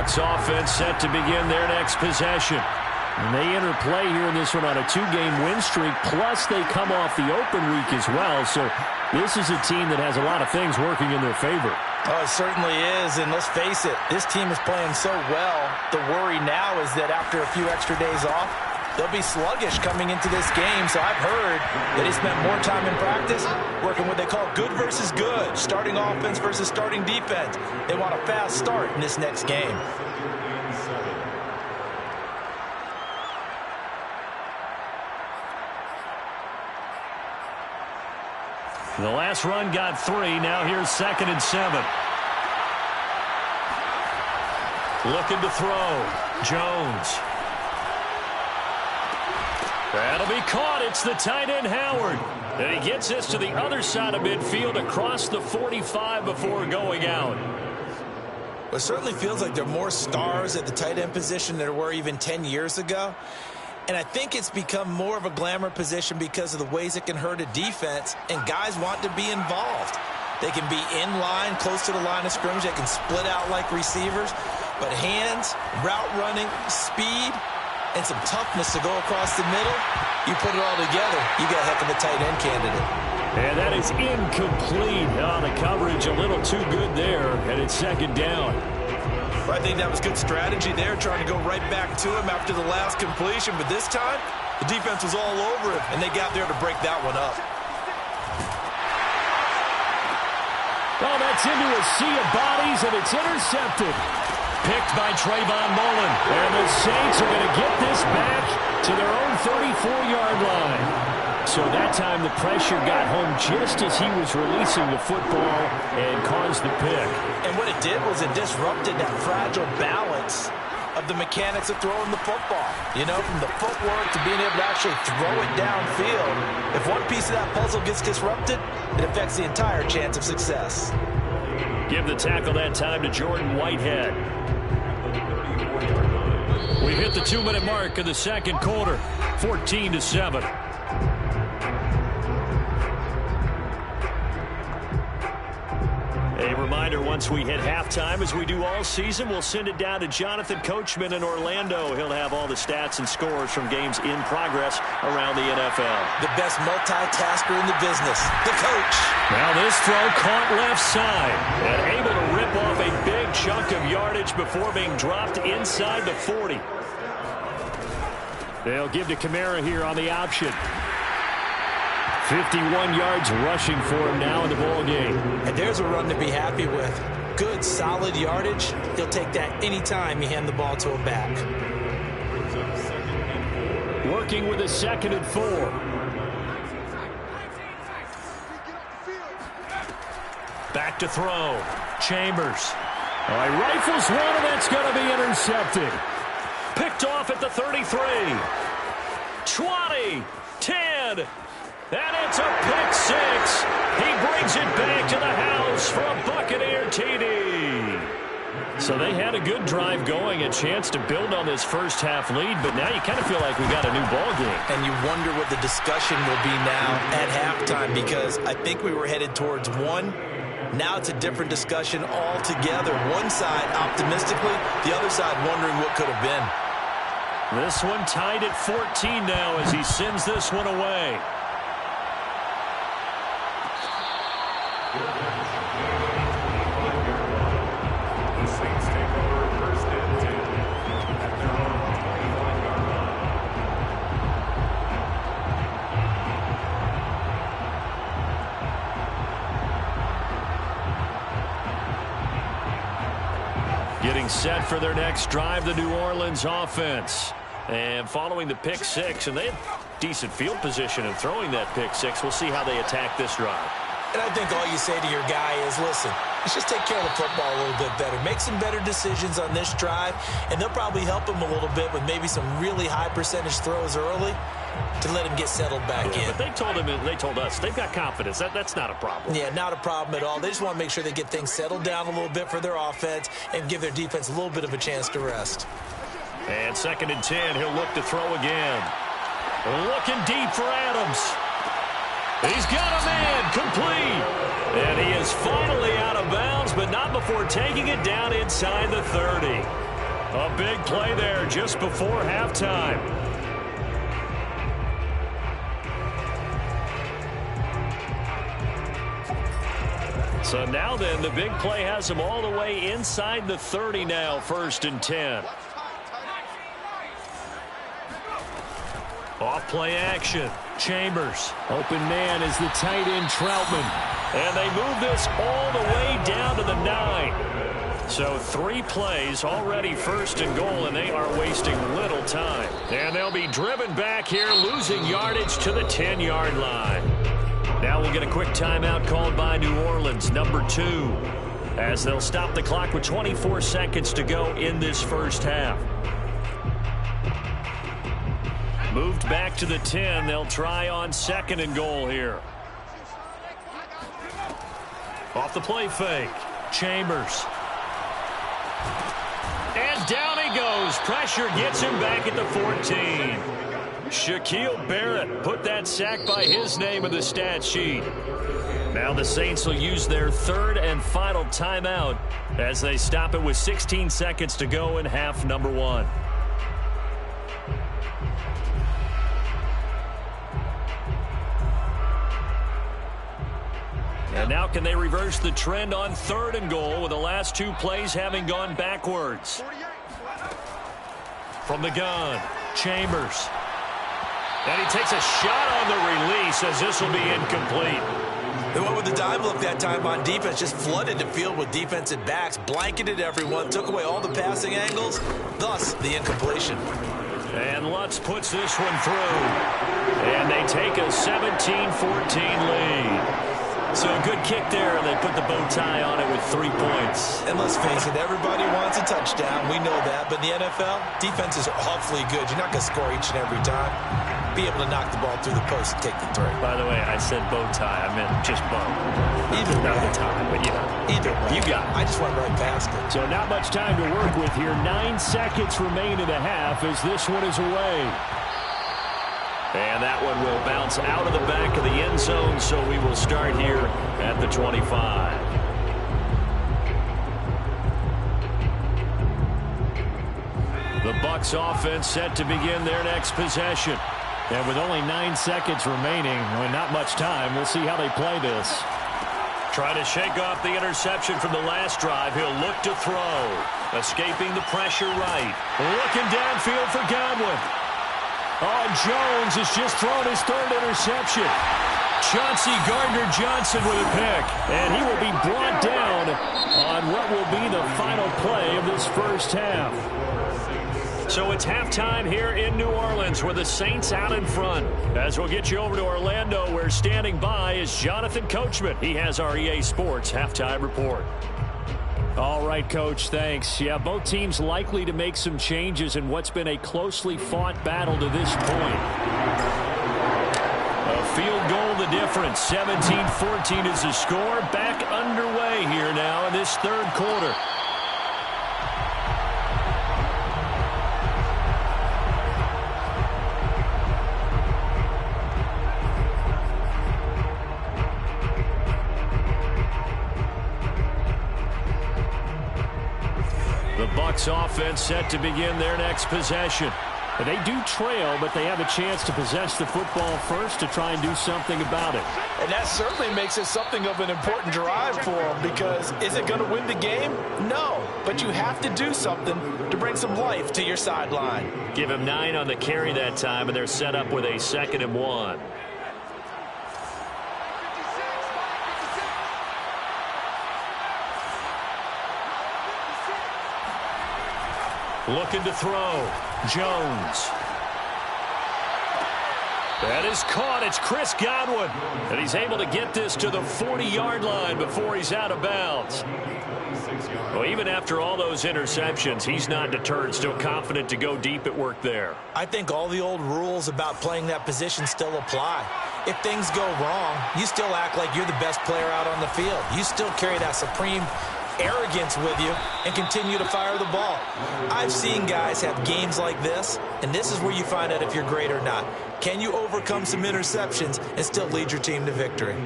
Bucs offense set to begin their next possession. And they enter play here in this one on a 2-game win streak, plus they come off the open week as well. So this is a team that has a lot of things working in their favor. Oh, it certainly is, and let's face it, this team is playing so well. The worry now is that after a few extra days off, they'll be sluggish coming into this game. So I've heard that they spent more time in practice working what they call good versus good, starting offense versus starting defense. They want a fast start in this next game. The last run got 3. Now here's 2nd and 7. Looking to throw. Jones. That'll be caught. It's the tight end, Howard. And he gets this to the other side of midfield across the 45 before going out. Well, it certainly feels like there are more stars at the tight end position than there were even 10 years ago. And I think it's become more of a glamour position because of the ways it can hurt a defense, and guys want to be involved. They can be in line, close to the line of scrimmage. They can split out like receivers. But hands, route running, speed, and some toughness to go across the middle, you put it all together, you got a heck of a tight end candidate. And that is incomplete. The coverage a little too good there, and it's 2nd down. I think that was good strategy there, trying to go right back to him after the last completion. But this time, the defense was all over him, and they got there to break that one up. Oh, that's into a sea of bodies, and it's intercepted. Picked by Trayvon Mullen. And the Saints are going to get this back to their own 34-yard line. So that time the pressure got home just as he was releasing the football and caused the pick. And what it did was it disrupted that fragile balance of the mechanics of throwing the football. You know, from the footwork to being able to actually throw it downfield. If one piece of that puzzle gets disrupted, it affects the entire chance of success. Give the tackle that time to Jordan Whitehead. We hit the 2-minute mark of the second quarter, 14-7. A reminder, once we hit halftime, as we do all season, we'll send it down to Jonathan Coachman in Orlando. He'll have all the stats and scores from games in progress around the NFL. The best multitasker in the business, the coach. Now this throw caught left side and able to rip off a big chunk of yardage before being dropped inside the 40. They'll give to Kamara here on the option. 51 yards rushing for him now in the ball game. And there's a run to be happy with. Good, solid yardage. He'll take that anytime you hand the ball to a back. Working with a 2nd and 4. Back to throw. Chambers. All right, rifles one, and that's going to be intercepted. Picked off at the 33. 20. 10. And it's a pick 6. He brings it back to the house for a Buccaneer TD. So they had a good drive going, a chance to build on this first half lead, but now you kind of feel like we got a new ball game. And you wonder what the discussion will be now at halftime, because I think we were headed towards one. Now it's a different discussion altogether. One side optimistically, the other side wondering what could have been. This one tied at 14 now as he sends this one away. The Saints take over 1st and 10 at their own 21-yard line. Getting set for their next drive, the New Orleans offense. And following the pick 6, and they had decent field position in throwing that pick 6. We'll see how they attack this drive. And I think all you say to your guy is, listen, let's just take care of the football a little bit better. Make some better decisions on this drive, and they'll probably help him a little bit with maybe some really high percentage throws early to let him get settled back in. But they told us they've got confidence. That's not a problem. Yeah, not a problem at all. They just want to make sure they get things settled down a little bit for their offense and give their defense a little bit of a chance to rest. And 2nd and 10, he'll look to throw again. Looking deep for Adams. He's got a man, complete. And he is finally out of bounds, but not before taking it down inside the 30. A big play there just before halftime. So now then, the big play has them all the way inside the 30 now, 1st and 10. Off play action. Chambers. Open man is the tight end Troutman. And they move this all the way down to the 9. So 3 plays already 1st and goal, and they are wasting little time. And they'll be driven back here, losing yardage to the 10-yard line. Now we'll get a quick timeout called by New Orleans, number 2, as they'll stop the clock with 24 seconds to go in this first half. Moved back to the 10. They'll try on 2nd and goal here. Off the play fake. Chambers. And down he goes. Pressure gets him back at the 14. Shaquille Barrett put that sack by his name in the stat sheet. Now the Saints will use their 3rd and final timeout as they stop it with 16 seconds to go in half number 1. And now can they reverse the trend on 3rd and goal with the last 2 plays having gone backwards? From the gun, Chambers. And he takes a shot on the release as this will be incomplete. They went with the dive look that time on defense, just flooded the field with defensive backs, blanketed everyone, took away all the passing angles, thus the incompletion. And Lutz puts this one through. And they take a 17-14 lead. So a good kick there, and they put the bow tie on it with 3 points. And let's face it, everybody wants a touchdown. We know that. But in the NFL, defenses are awfully good. You're not going to score each and every time. Be able to knock the ball through the post and take the 3. By the way, I said bow tie. I meant just bow. Either not way. the tie, but you know. Either way. You got it. I just went right past it. So not much time to work with here. 9 seconds remain in the half as this one is away. And that one will bounce out of the back of the end zone, so we will start here at the 25. The Bucs offense set to begin their next possession. And with only 9 seconds remaining, and not much time, we'll see how they play this. Trying to shake off the interception from the last drive. He'll look to throw. Escaping the pressure right. Looking downfield for Godwin. Oh, Jones has just thrown his 3rd interception. Chauncey Gardner-Johnson with a pick. And he will be brought down on what will be the final play of this first half. So it's halftime here in New Orleans with the Saints out in front. As we'll get you over to Orlando, where standing by is Jonathan Coachman. He has our EA Sports halftime report. All right, Coach, thanks. Yeah, both teams likely to make some changes in what's been a closely fought battle to this point. A field goal the difference. 17-14 is the score. Back underway here now in this 3rd quarter. Bucs offense set to begin their next possession. They do trail, but they have a chance to possess the football first to try and do something about it. And that certainly makes it something of an important drive for them, because is it going to win the game? No, but you have to do something to bring some life to your sideline. Give him 9 on the carry that time, and they're set up with a 2nd and 1. Looking to throw. Jones. That is caught. It's Chris Godwin. And he's able to get this to the 40-yard line before he's out of bounds. Well, even after all those interceptions, he's not deterred. Still confident to go deep at work there. I think all the old rules about playing that position still apply. If things go wrong, you still act like you're the best player out on the field. You still carry that supreme arrogance with you and continue to fire the ball. I've seen guys have games like this, and this is where you find out if you're great or not. Can you overcome some interceptions and still lead your team to victory?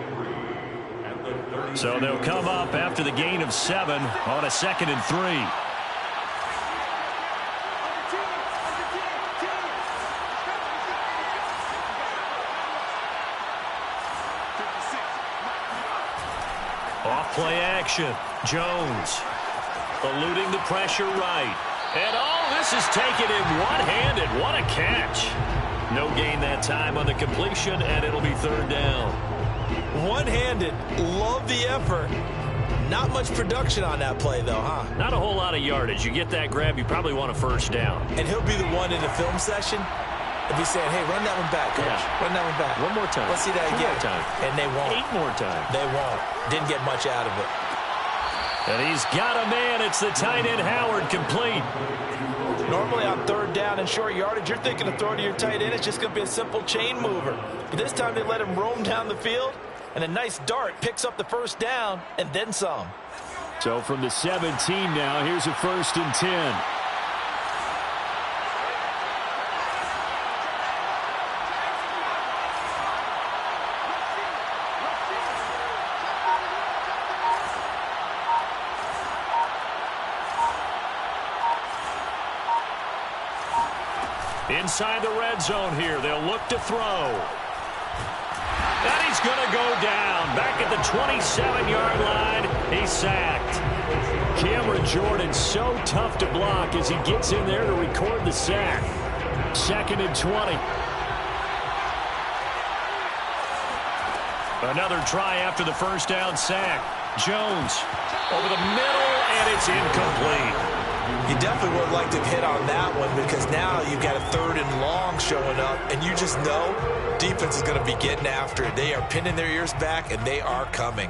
So they'll come up after the gain of 7 on a 2nd and 3. Off play action. Jones eluding the pressure right. And this is taken in one-handed. What a catch. No gain that time on the completion, and it'll be third down. One-handed. Love the effort. Not much production on that play, though, huh? Not a whole lot of yardage. You get that grab, you probably want a first down. And he'll be the one in the film session. He'll be saying, hey, run that one back, coach. Yeah. Run that one back. One more time. Let's see that again. 2 more time. And they won't. 8 more times. They won't. Didn't get much out of it. And he's got a man. It's the tight end, Howard, complete. Normally on third down and short yardage, you're thinking of throwing to your tight end. It's just going to be a simple chain mover. But this time they let him roam down the field, and a nice dart picks up the first down and then some. So from the 17 now, here's a 1st and 10. Inside the red zone here, they'll look to throw. And he's going to go down. Back at the 27-yard line, he's sacked. Cameron Jordan so tough to block as he gets in there to record the sack. 2nd and 20. Another try after the first down sack. Jones over the middle, and it's incomplete. You definitely would have liked to have hit on that one because now you've got a 3rd and long showing up, and you just know defense is going to be getting after it. They are pinning their ears back, and they are coming.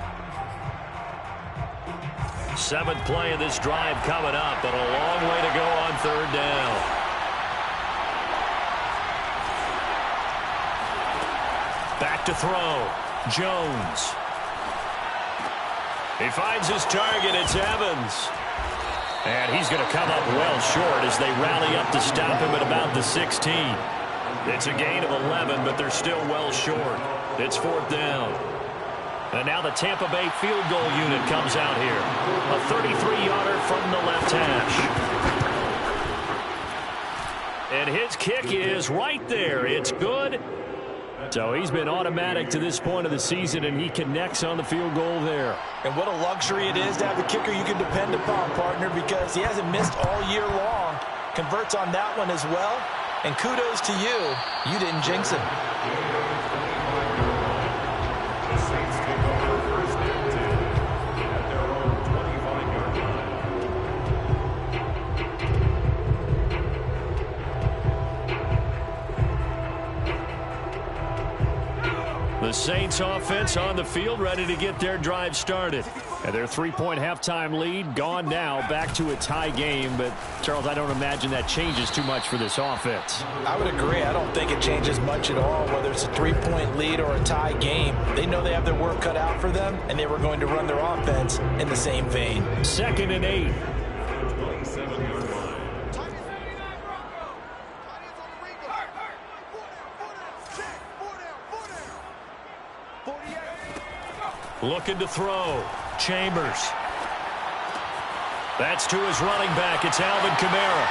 7th play of this drive coming up, but a long way to go on 3rd down. Back to throw. Jones. He finds his target. It's Evans. And he's going to come up well short as they rally up to stop him at about the 16. It's a gain of 11, but they're still well short. It's 4th down. And now the Tampa Bay field goal unit comes out here. A 33-yarder from the left hash. And his kick is right there. It's good. So he's been automatic to this point of the season, and he connects on the field goal there. And what a luxury it is to have a kicker you can depend upon, partner, because he hasn't missed all year long. Converts on that one as well. And kudos to you. You didn't jinx him. The Saints take over 1st and 10 at their own 25-yard line. The Saints offense on the field, ready to get their drive started. And their 3-point halftime lead gone now, back to a tie game. But, Charles, I don't imagine that changes too much for this offense. I would agree. I don't think it changes much at all, whether it's a 3-point lead or a tie game. They know they have their work cut out for them, and they were going to run their offense in the same vein. 2nd and 8. 27-yard line. Looking to throw. Chambers. That's to his running back. It's Alvin Kamara.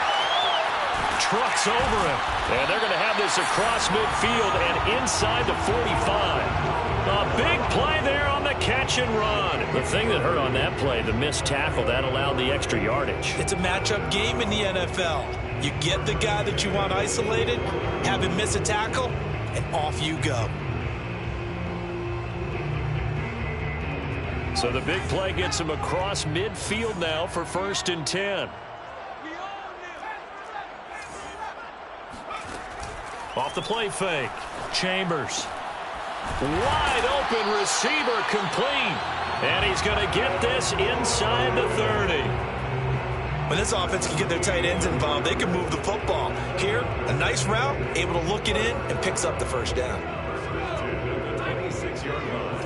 Trucks over him. And they're going to have this across midfield and inside the 45. A big play there on the catch and run. The thing that hurt on that play, the missed tackle, that allowed the extra yardage. It's a matchup game in the NFL. You get the guy that you want isolated, have him miss a tackle, and off you go. So the big play gets him across midfield now for 1st and 10. Off the play fake. Chambers. Wide open receiver complete. And he's going to get this inside the 30. When this offense can get their tight ends involved, they can move the football. Here, a nice route, able to look it in, and picks up the first down. 26-yard line.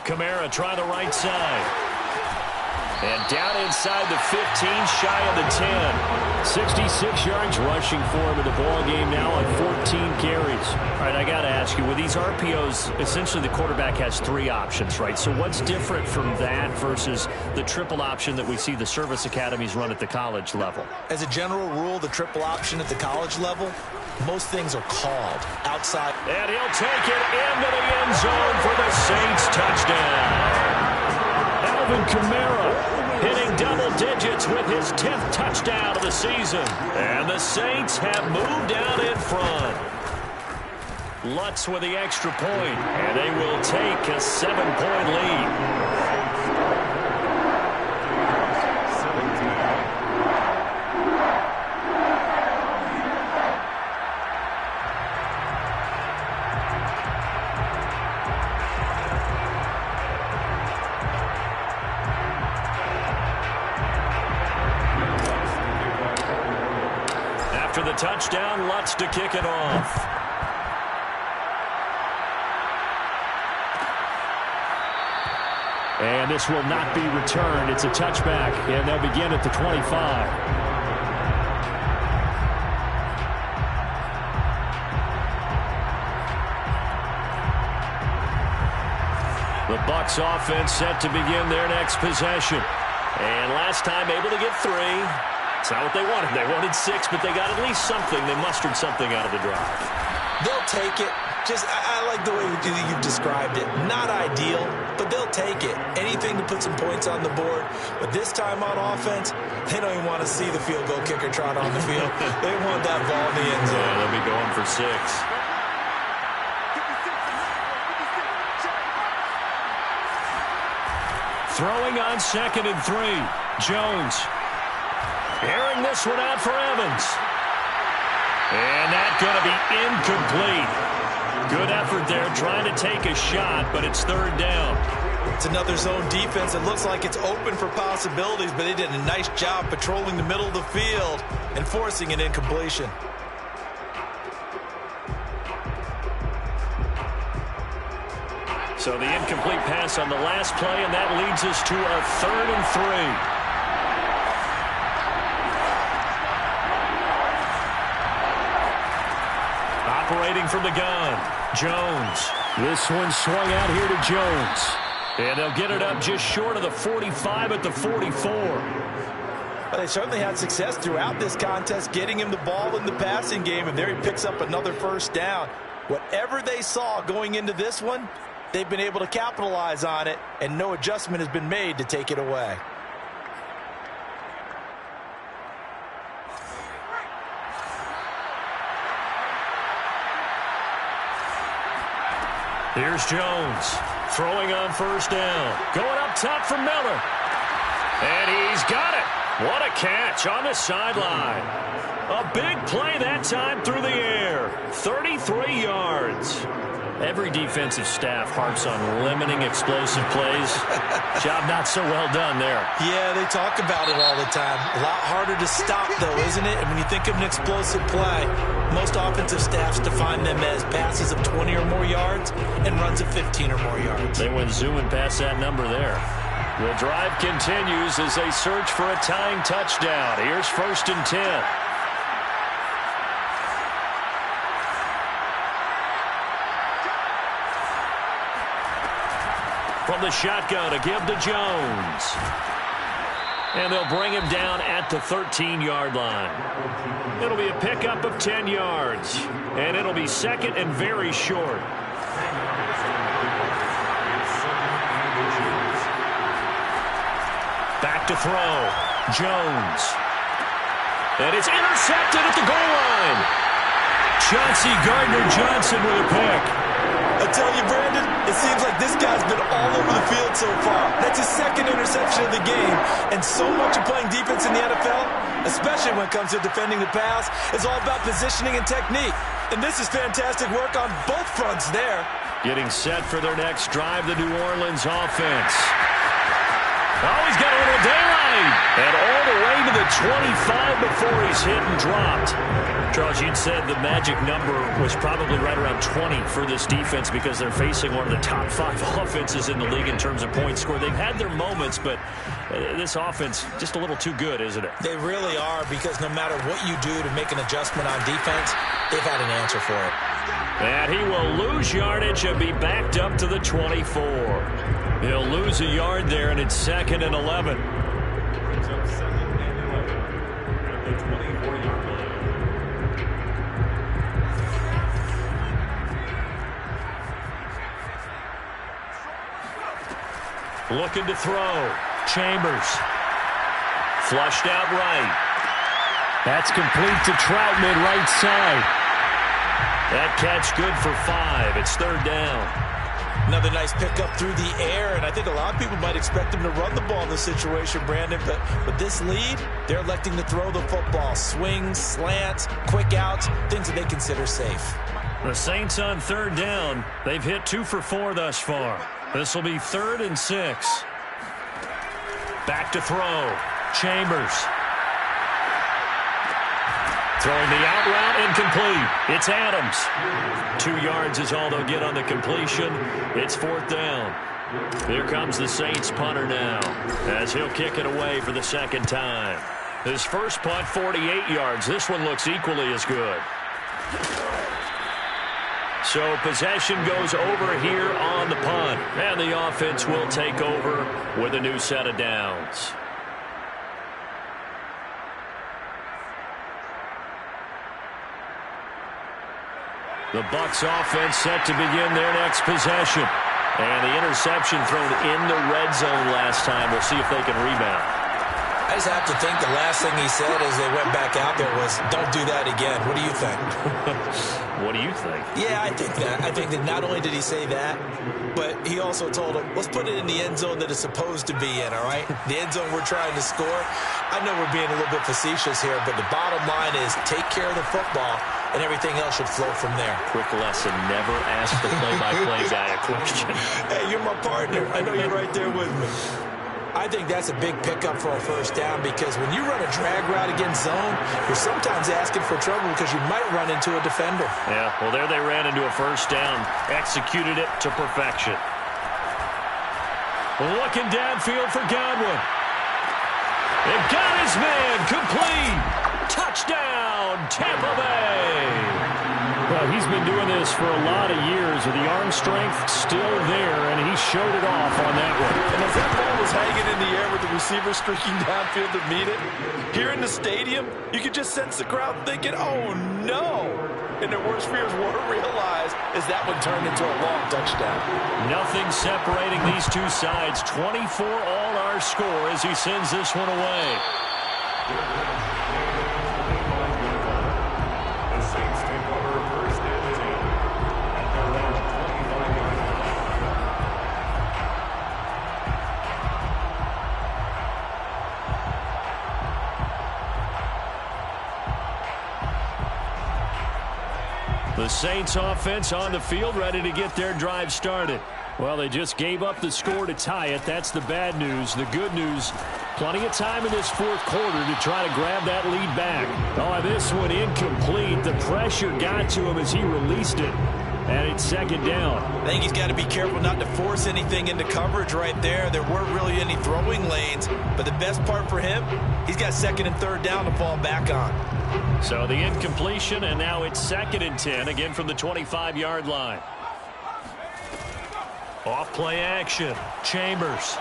Kamara try the right side. And down inside the 15, shy of the 10. 66 yards rushing for him in the ball game now on 14 carries. All right, I got to ask you, with these RPOs, essentially the quarterback has 3 options, right? So what's different from that versus the triple option that we see the service academies run at the college level? As a general rule, the triple option at the college level, most things are called outside. And he'll take it into the end zone for the Saints touchdown. Alvin Kamara hitting double digits with his 10th touchdown of the season. And the Saints have moved out in front. Lutz with the extra point, and they will take a 7-point lead. After the touchdown, Lutz to kick it off. And this will not be returned. It's a touchback, and they'll begin at the 25. The Bucs offense set to begin their next possession. And last time able to get 3. It's not what they wanted. They wanted 6, but they got at least something. They mustered something out of the drive. They'll take it. I like the way you've described it. Not ideal, but they'll take it. Anything to put some points on the board. But this time on offense, they don't even want to see the field goal kicker trot on the field. They want that ball in the end zone. Yeah, they'll be going for 6. Throwing on 2nd and 3. Jones. Airing this one out for Evans. And that's going to be incomplete. Good effort there trying to take a shot, but it's 3rd down. It's another zone defense. It looks like it's open for possibilities, but they did a nice job patrolling the middle of the field and forcing an incompletion. So the incomplete pass on the last play, and that leads us to a 3rd and 3. Operating from the gun, Jones. This one swung out here to Jones. And they'll get it up just short of the 45 at the 44. Well, they certainly had success throughout this contest getting him the ball in the passing game, and there he picks up another 1st down. Whatever they saw going into this one, they've been able to capitalize on it, and no adjustment has been made to take it away. Here's Jones throwing on 1st down. Going up top for Miller. And he's got it. What a catch on the sideline. A big play that time through the air. 33 yards. Every defensive staff harps on limiting explosive plays. Job not so well done there. Yeah, they talk about it all the time. A lot harder to stop, though, isn't it? And when you think of an explosive play, most offensive staffs define them as passes of 20 or more yards and runs of 15 or more yards. They went zooming past that number there. The drive continues as they search for a tying touchdown. Here's 1st and 10. From the shotgun to give to Jones. And they'll bring him down at the 13-yard line. It'll be a pickup of 10 yards. And it'll be 2nd and very short. Back to throw. Jones. And it's intercepted at the goal line. Chauncey Gardner-Johnson with a pick. I tell you, Brandon, it seems like this guy's been all over the field so far. That's his 2nd interception of the game. And so much of playing defense in the NFL, especially when it comes to defending the pass, is all about positioning and technique. And this is fantastic work on both fronts there. Getting set for their next drive, the New Orleans offense. Oh, he's got a little daylight. And all the way to the 25 before he's hit and dropped. Charles, you'd said the magic number was probably right around 20 for this defense because they're facing one of the top 5 offenses in the league in terms of points scored. They've had their moments, but This offense just a little too good, isn't it? They really are, because no matter what you do to make an adjustment on defense, they've had an answer for it. And he will lose yardage and be backed up to the 24. He'll lose a yard there, and it's 2nd and 11. Brings up 2nd and 11 at the 24-yard line. Looking to throw. Chambers. Flushed out right. That's complete to Troutman, right side. That catch good for 5. It's 3rd down. Another nice pickup through the air, and I think a lot of people might expect him to run the ball in this situation, Brandon, but with this lead, they're electing to throw the football. Swings, slants, quick outs, things that they consider safe. The Saints on 3rd down. They've hit 2 for 4 thus far. This will be 3rd and 6. Back to throw. Chambers. Throwing the out route, incomplete. It's Adams. 2 yards is all they'll get on the completion. It's 4th down. Here comes the Saints punter now, as he'll kick it away for the 2nd time. His first punt, 48 yards. This one looks equally as good. So possession goes over here on the punt, and the offense will take over with a new set of downs. The Bucs offense set to begin their next possession. And the interception thrown in the red zone last time. We'll see if they can rebound. I just have to think the last thing he said as they went back out there was, don't do that again. What do you think? What do you think? Yeah, I think that. I think that not only did he say that, but he also told him, let's put it in the end zone that it's supposed to be in, all right? The end zone we're trying to score. I know we're being a little bit facetious here, but the bottom line is take care of the football, and everything else should flow from there. Quick lesson, never ask the play-by-play guy a question. Hey, you're my partner. I know you're right there with me. I think that's a big pickup for a 1st down, because when you run a drag route against zone, you're sometimes asking for trouble because you might run into a defender. Yeah, well, there they ran into a 1st down. Executed it to perfection. Looking downfield for Godwin. And got his man complete. Touchdown, Tampa Bay. Well, he's been doing this for a lot of years with the arm strength still there, and he showed it off on that one. And as that ball was hanging in the air with the receiver streaking downfield to meet it, here in the stadium, you could just sense the crowd thinking, oh, no. And their worst fears won't realize as that one turned into a long touchdown. Nothing separating these two sides. 24 all our score as he sends this one away. The Saints take over 1st and 10 at their own 25-yard line. The Saints offense on the field, ready to get their drive started. Well, they just gave up the score to tie it. That's the bad news. The good news, plenty of time in this 4th quarter to try to grab that lead back. Oh, this one incomplete. The pressure got to him as he released it. And it's 2nd down. I think he's got to be careful not to force anything into coverage right there. There weren't really any throwing lanes. But the best part for him, he's got 2nd and 3rd down to fall back on. So the incompletion, and now it's 2nd and 10, again from the 25-yard line. Off play action. Chambers.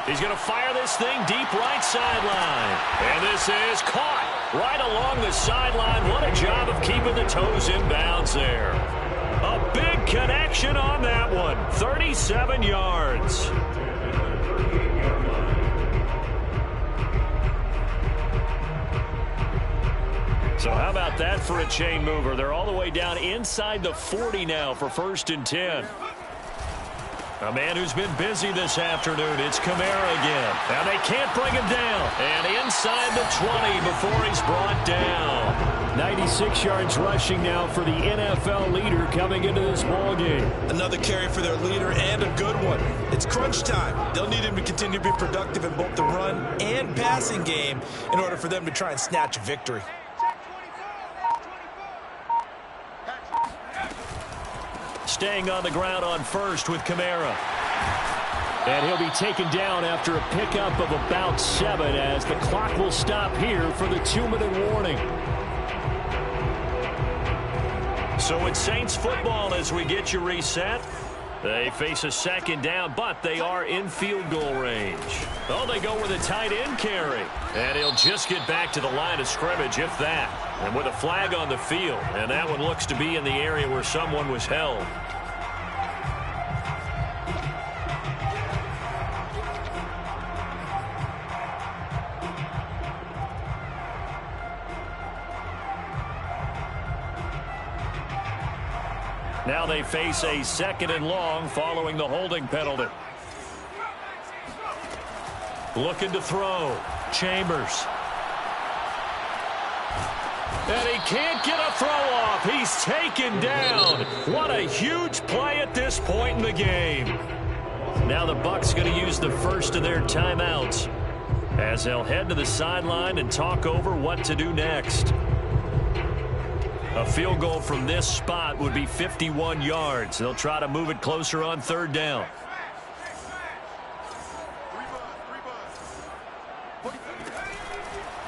He's going to fire this thing deep right sideline. And this is caught right along the sideline. What a job of keeping the toes in bounds there. A big connection on that one. 37 yards. So how about that for a chain mover? They're all the way down inside the 40 now for 1st and 10. A man who's been busy this afternoon. It's Kamara again. Now they can't bring him down. And inside the 20 before he's brought down. 96 yards rushing now for the NFL leader coming into this ballgame. Another carry for their leader, and a good one. It's crunch time. They'll need him to continue to be productive in both the run and passing game in order for them to try and snatch a victory. Staying on the ground on 1st with Kamara. And he'll be taken down after a pickup of about 7 as the clock will stop here for the 2-minute warning. So it's Saints football as we get you reset. They face a second down, but they are in field goal range. Oh, they go with a tight end carry. And he'll just get back to the line of scrimmage, if that. And with a flag on the field. And that one looks to be in the area where someone was held. Now they face a 2nd and long following the holding penalty. Looking to throw. Chambers. And he can't get a throw off. He's taken down. What a huge play at this point in the game. Now the Bucs going to use the first of their timeouts as they'll head to the sideline and talk over what to do next. A field goal from this spot would be 51 yards. They'll try to move it closer on 3rd down.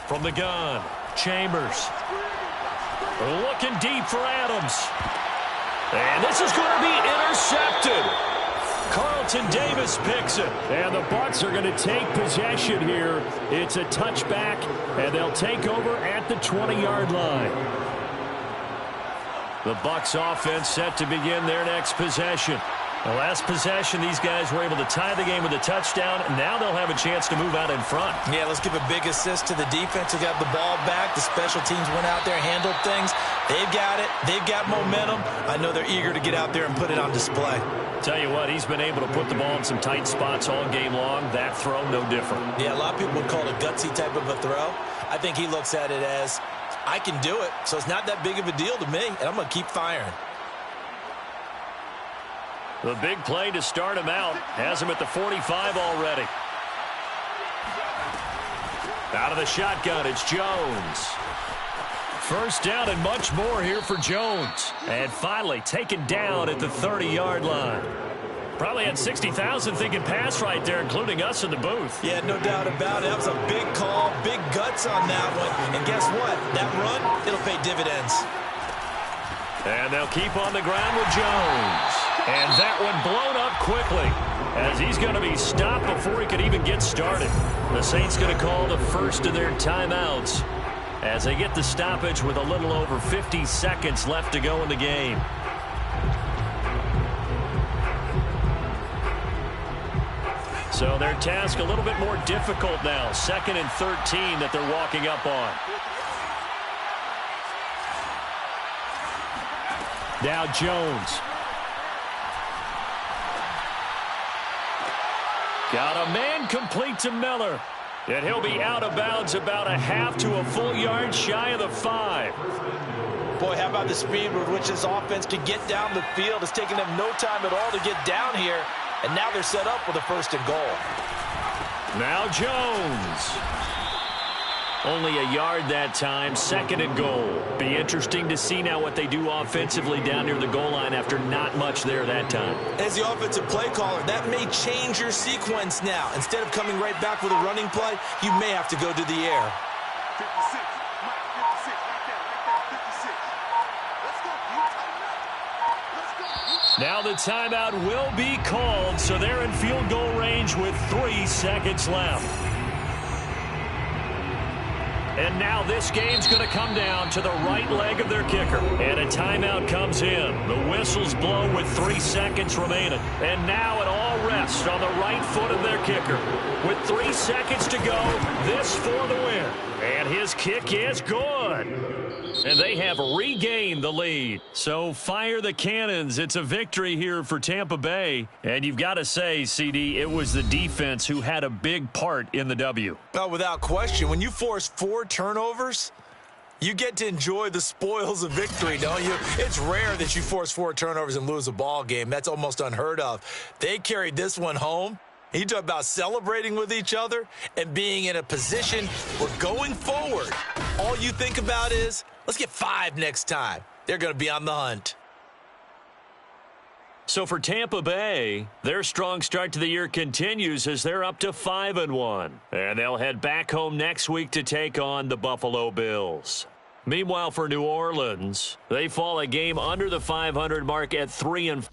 From the gun, Chambers. Looking deep for Adams. And this is going to be intercepted. Carlton Davis picks it. And the Bucs are going to take possession here. It's a touchback, and they'll take over at the 20-yard line. The Bucs offense set to begin their next possession. The last possession, these guys were able to tie the game with a touchdown. Now they'll have a chance to move out in front. Yeah, let's give a big assist to the defense who got the ball back. The special teams went out there, handled things. They've got it. They've got momentum. I know they're eager to get out there and put it on display. Tell you what, he's been able to put the ball in some tight spots all game long. That throw, no different. Yeah, a lot of people would call it a gutsy type of a throw. I think he looks at it as, I can do it, so it's not that big of a deal to me, and I'm going to keep firing. The big play to start him out has him at the 45 already. Out of the shotgun, it's Jones. First down and much more here for Jones. And finally taken down at the 30-yard line. Probably had 60,000 thinking pass right there, including us in the booth. Yeah, no doubt about it. That was a big call, big guts on that one. And guess what? That run, it'll pay dividends. And they'll keep on the ground with Jones. And that one blown up quickly as he's going to be stopped before he could even get started. The Saints going to call the first of their timeouts as they get the stoppage with a little over 50 seconds left to go in the game. So their task a little bit more difficult now. 2nd and 13 that they're walking up on. Now Jones. Got a man complete to Miller. And he'll be out of bounds about a half to a full yard shy of the 5. Boy, how about the speed with which this offense can get down the field. It's taken them no time at all to get down here. And now they're set up with a 1st and goal. Now Jones. Only a yard that time, 2nd and goal. Be interesting to see now what they do offensively down near the goal line after not much there that time. As the offensive play caller, that may change your sequence now. Instead of coming right back with a running play, you may have to go to the air. 56. Mike, 56. Right there. 56. Let's go. Now the timeout will be called, so they're in field goal range with 3 seconds left. And now this game's going to come down to the right leg of their kicker. And a timeout comes in. The whistles blow with 3 seconds remaining. And now it all rests on the right foot of their kicker. With 3 seconds to go, this for the win. And his kick is good. And they have regained the lead. So fire the cannons. It's a victory here for Tampa Bay. And you've got to say, CD, it was the defense who had a big part in the W. Well, without question, when you force 4 turnovers, you get to enjoy the spoils of victory, don't you? It's rare that you force 4 turnovers and lose a ball game. That's almost unheard of. They carried this one home. You talk about celebrating with each other and being in a position where going forward, all you think about is, let's get 5 next time. They're going to be on the hunt. So for Tampa Bay, their strong start to the year continues as they're up to 5-1. And they'll head back home next week to take on the Buffalo Bills. Meanwhile, for New Orleans, they fall a game under the 500 mark at 3-4.